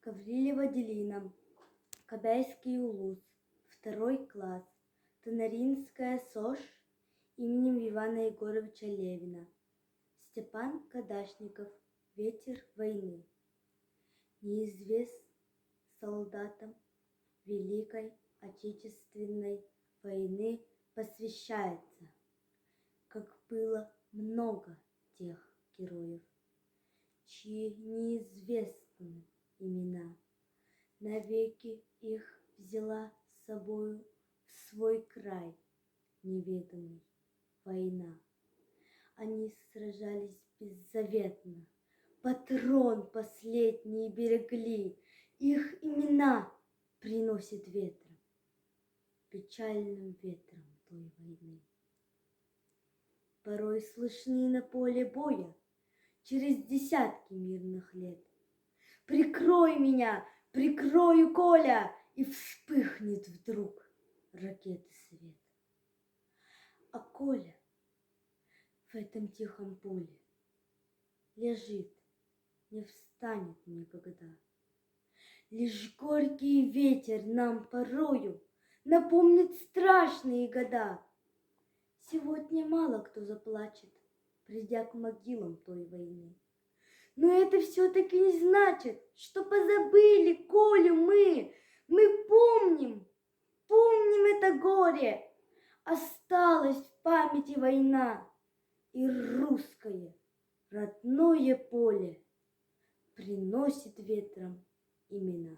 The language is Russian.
Гаврилова Делина, Кобяйский улус, 2 класс, Танаринская СОЖ именем Ивана Егоровича Левина. Степан Кадашников, ветер войны. Неизвест солдатам Великой Отечественной войны посвящается, как было много тех героев, чьи неизвестны имена. Навеки их взяла с собою в свой край неведомый война. Они сражались беззаветно, патрон последний берегли, их имена приносит ветром, печальным ветром той войны. Порой слышны на поле боя через десятки мирных лет. Прикрой меня, прикрою, Коля, и вспыхнет вдруг ракеты свет. А Коля в этом тихом поле лежит, не встанет никогда. Лишь горький ветер нам порою напомнит страшные года. Сегодня мало кто заплачет, придя к могилам той войны. Но это все-таки не значит, что позабыли Колю мы. Мы помним это горе. Осталась в памяти война, и русское родное поле приносит ветром имена.